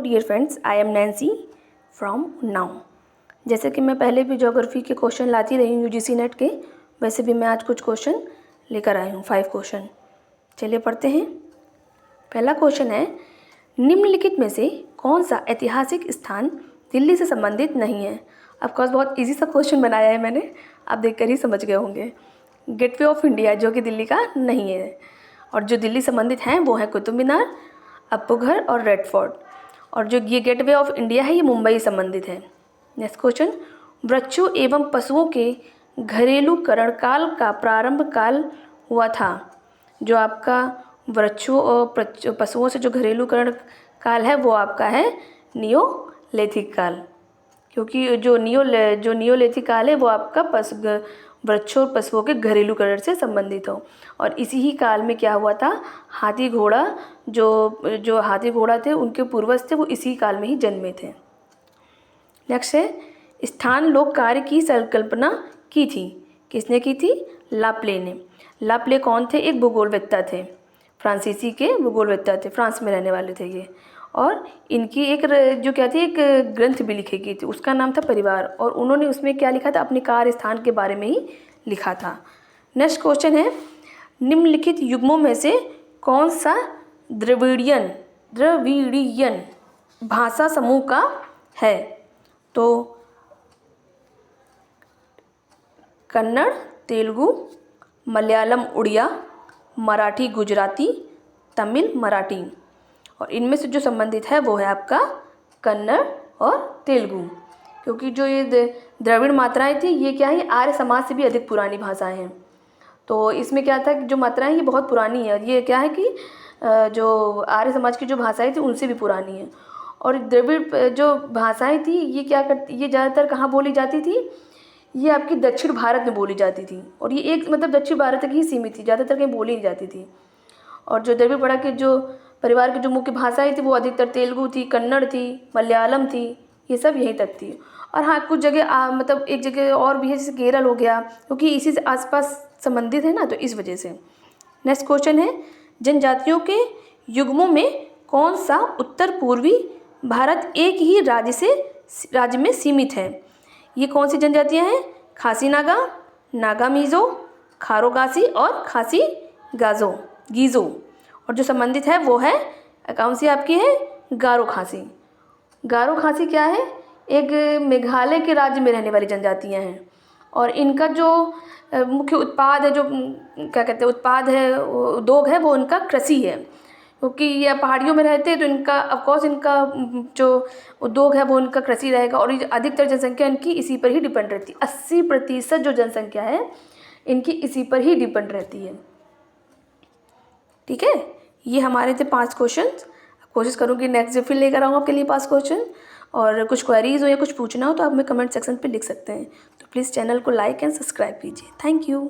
Dear friends, I am Nancy from Unnao. जैसे कि मैं पहले भी ज्योग्राफी के क्वेश्चन लाती रही हूँ यूजीसी नेट के, वैसे भी मैं आज कुछ क्वेश्चन लेकर आई हूँ, 5 क्वेश्चन। चलिए पढ़ते हैं। पहला क्वेश्चन है, निम्नलिखित में से कौन सा ऐतिहासिक स्थान दिल्ली से संबंधित नहीं है। ऑफकोर्स बहुत इजी सा क्वेश्चन बनाया है मैंने, आप देखकर ही समझ गए होंगे। गेटवे ऑफ इंडिया जो कि दिल्ली का नहीं है, और जो दिल्ली संबंधित हैं वो है कुतुब मीनार, अपूघर और रेड फोर्ट। और जो ये गेटवे ऑफ इंडिया है ये मुंबई संबंधित है। नेक्स्ट क्वेश्चन, वृक्षों एवं पशुओं के घरेलूकरण काल का प्रारंभ काल हुआ था। जो आपका वृक्षों और पशुओं से जो घरेलूकरण काल है वो आपका है नियोलिथिक काल, क्योंकि जो नियोलिथिक काल है वो आपका वृक्षों और पशुओं के घरेलूकरण से संबंधित हो। और इसी ही काल में क्या हुआ था, हाथी घोड़ा जो हाथी घोड़ा थे उनके पूर्वज थे वो इसी काल में ही जन्मे थे। नेक्स्ट है, स्थान लोक कार्य की संकल्पना की थी। किसने की थी? लाप्ले ने। लाप्ले कौन थे? एक भूगोलवेत्ता थे, फ्रांसीसी के भूगोलवेत्ता थे, फ्रांस में रहने वाले थे ये। और इनकी एक जो क्या थी, एक ग्रंथ भी लिखी गई थी, उसका नाम था परिवार। और उन्होंने उसमें क्या लिखा था, अपने कार्य स्थान के बारे में ही लिखा था। नेक्स्ट क्वेश्चन है, निम्नलिखित युग्मों में से कौन सा द्रविड़ियन भाषा समूह का है? तो कन्नड़, तेलुगु, मलयालम उड़िया, मराठी गुजराती, तमिल मराठी। और इनमें से जो संबंधित है वो है आपका कन्नड़ और तेलुगु, क्योंकि जो ये द्रविड़ मात्राएं थी ये क्या है, आर्य समाज से भी अधिक पुरानी भाषाएं हैं। तो इसमें क्या था कि जो मात्राएं ये बहुत पुरानी है, ये क्या है कि जो आर्य समाज की जो भाषाएं थी उनसे भी पुरानी है। और द्रविड़ जो भाषाएं थी ये क्या करती, ये ज़्यादातर कहाँ बोली जाती थी, ये आपकी दक्षिण भारत में बोली जाती थी। और ये एक मतलब दक्षिण भारत तक ही सीमित थी, ज़्यादातर कहीं बोली नहीं जाती थी। और जो द्रविड़ के जो परिवार की जो मुख्य भाषाएं थी वो अधिकतर तेलुगु थी, कन्नड़ थी, मलयालम थी, ये सब यहीं तक थी। और हाँ, कुछ जगह मतलब एक जगह और भी है, जैसे केरल हो गया, क्योंकि इसी से आसपास संबंधित है ना, तो इस वजह से। नेक्स्ट क्वेश्चन है, जनजातियों के युग्मों में कौन सा उत्तर पूर्वी भारत एक ही राज्य में सीमित है? ये कौन सी जनजातियाँ हैं? खासी नागा, नागा मिज़ो, खारोगासी और खासी गीज़ो। और जो संबंधित है वो है कौन सी आपकी है? गारो खासी। गारो खासी क्या है? एक मेघालय के राज्य में रहने वाली जनजातियां हैं। और इनका जो मुख्य उत्पाद है, जो क्या कहते हैं उत्पाद है, उद्योग है, वो उनका कृषि है, क्योंकि ये पहाड़ियों में रहते हैं तो इनका ऑफकोर्स इनका जो उद्योग है वो उनका कृषि रहेगा। और अधिकतर जनसंख्या इनकी इसी पर ही डिपेंड रहती है। 80% जो जनसंख्या है इनकी इसी पर ही डिपेंड रहती है। ठीक है, ये हमारे थे 5 क्वेश्चन। कोशिश करूँगी नेक्स्ट डे फिर लेकर आऊँ आपके लिए 5 क्वेश्चन। और कुछ क्वेरीज हो या कुछ पूछना हो तो आप हमें कमेंट सेक्शन पे लिख सकते हैं। तो प्लीज़ चैनल को लाइक एंड सब्सक्राइब कीजिए। Thank you.